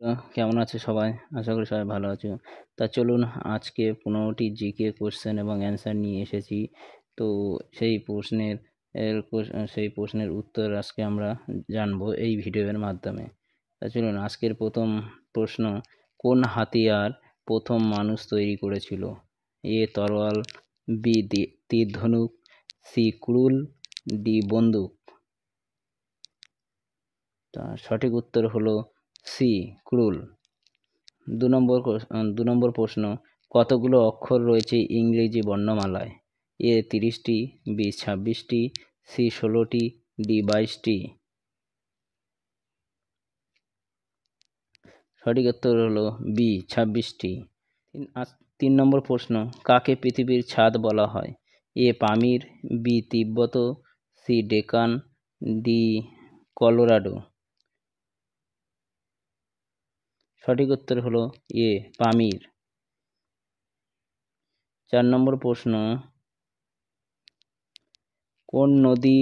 কেমন আছে সবাই? আশা করি সবাই ভালো আছো। তা চলুন আজকে 15টি জিকে কোয়েশ্চেন এবং অ্যান্সার নিয়ে এসেছি। তো সেই প্রশ্নের সেই প্রশ্নের উত্তর আজকে আমরা জানবো এই ভিডিওর মাধ্যমে। তা চলুন আজকের প্রথম প্রশ্ন, কোন হাতিয়ার প্রথম মানুষ তৈরি করেছিল? এ তরোয়াল, বি তীর ধনুক, সি কুড়ুল, ডি বন্দুক। তা সঠিক উত্তর হলো সি কুড়ুল। দু নম্বর প্রশ্ন, কতগুলো অক্ষর রয়েছে ইংরেজি বর্ণমালায়? এ 30টি, বি 26টি, সি 16টি, ডি 22টি। সঠিক উত্তর হলো বি 26টি। 3 নম্বর প্রশ্ন, কাকে পৃথিবীর ছাদ বলা হয়? এ পামির, বি তিব্বত, সি ডেকান, ডি কলোরাডো। সঠিক উত্তর হলো এ পামির। 4 নম্বর প্রশ্ন, কোন নদী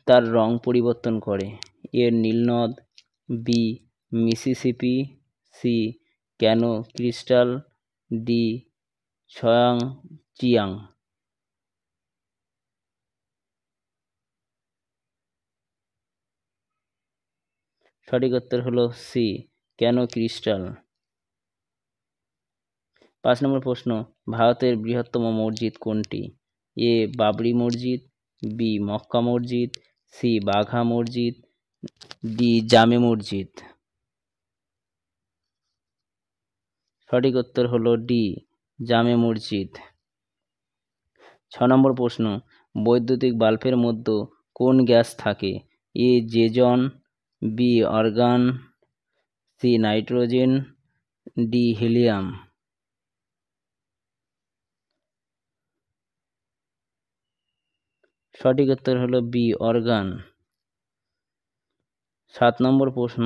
তার রং পরিবর্তন করে? এ নীলনদ, B Mississippi, C Caño Cristales, D ছয়াং চিয়াং। সঠিক উত্তর হলো সি ক্যানো ক্রিস্টাল। 5 নম্বর প্রশ্ন, ভারতের বৃহত্তম মসজিদ কোনটি? এ বাবরি মসজিদ, বি মক্কা মসজিদ, সি বাঘা মসজিদ, ডি জামে মসজিদ। সঠিক উত্তর হলো ডি জামে মসজিদ। 6 নম্বর প্রশ্ন, বৈদ্যুতিক বাল্বের মধ্যে কোন গ্যাস থাকে? A xenon, B argon, C nitrogen, D helium. সঠিক উত্তর হলো বি অর্গান। 7 নম্বর প্রশ্ন,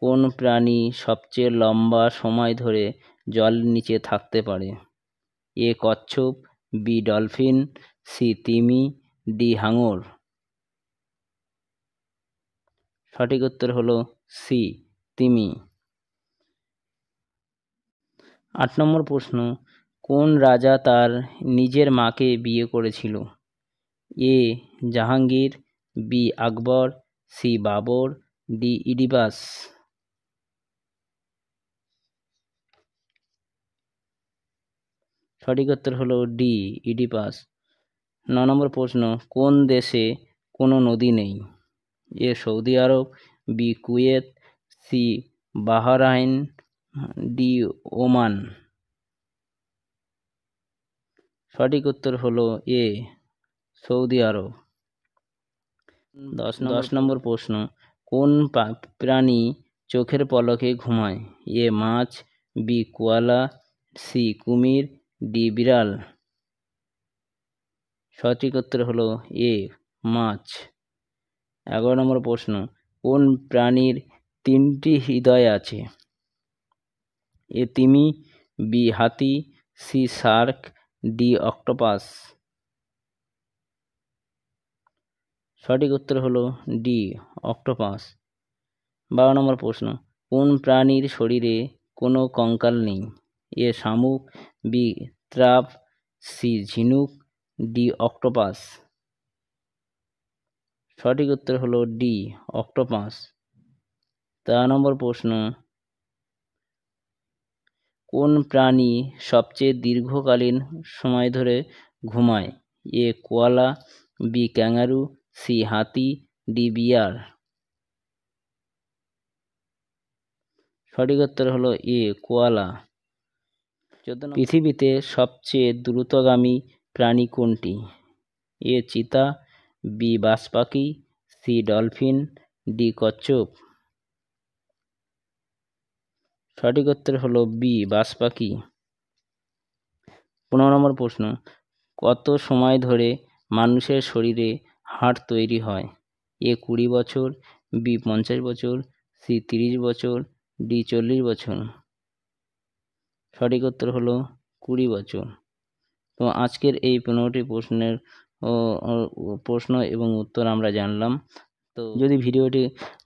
কোন প্রাণী সবচেয়ে লম্বা সময় ধরে জলের নিচে থাকতে পারে? এ কচ্ছপ, বি ডলফিন, সি তিমি, ডি হাঙর। সঠিক উত্তর হলো সি তিমি। 8 নম্বর প্রশ্ন, কোন রাজা তার নিজের মাকে বিয়ে করেছিল? এ জাহাঙ্গীর, বি আকবর, সি বাবর, ডি ইডিপাস। সঠিক উত্তর হলো ডি ইডিপাস। 9 নম্বর প্রশ্ন, কোন দেশে কোনো নদী নেই? A Saudi Arab, B Kuwait, C Bahrain, D Oman. সঠিক উত্তর হলো এ সৌদি আরব। 10 নম্বর প্রশ্ন, কোন প্রাণী চোখের পলকে ঘুমায়? এ মাছ, বি কোয়ালা, সি কুমির, ডি বিড়াল। সঠিক উত্তর হলো এ মাছ। 11 নম্বর প্রশ্ন, কোন প্রাণীর 3টি হৃদয় আছে? এ তিমি, বি হাতি, সি শার্ক, ডি অক্টোপাস। সঠিক উত্তর হলো ডি অক্টোপাস। 12 নম্বর প্রশ্ন, কোন প্রাণীর শরীরে কোনো কঙ্কাল নেই? এ শামুক, বি ত্রাপ, সি ঝিনুক, ডি অক্টোপাস। সঠিক উত্তর হলো ডি অক্টোপাস। 13 নম্বর প্রশ্ন, কোন প্রাণী সবচেয়ে দীর্ঘকালীন সময় ধরে ঘুমায়? এ কোয়ালা, বি ক্যাঙ্গারু, সি হাতি, ডি বিয়ার। সঠিক উত্তর হলো এ কোয়ালা। পৃথিবীতে সবচেয়ে দ্রুতগামী প্রাণী কোনটি? এ চিতা, বি বাজ পাখি, সি ডলফিন, ডি কচ্ছপ। সঠিক উত্তর হলো বি বাজ পাখি। 15 নম্বর প্রশ্ন, কত সময় ধরে মানুষের শরীরে হাড় তৈরি হয়? এ 20 বছর, বি 50 বছর, সি 30 বছর, ডি 40 বছর। সঠিক উত্তর হলো 20 বছর। তো আজকের এই 15টি প্রশ্ন এবং উত্তর আমরা জানলাম। তো যদি ভিডিওটি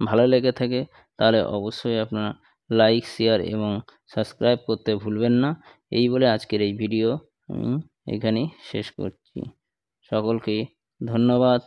ভালো লেগে থাকে তাহলে অবশ্যই আপনারা লাইক, শেয়ার এবং সাবস্ক্রাইব করতে ভুলবেন না। এই বলে আজকের এই ভিডিও আমি এখানেই শেষ করছি। সকলকে ধন্যবাদ।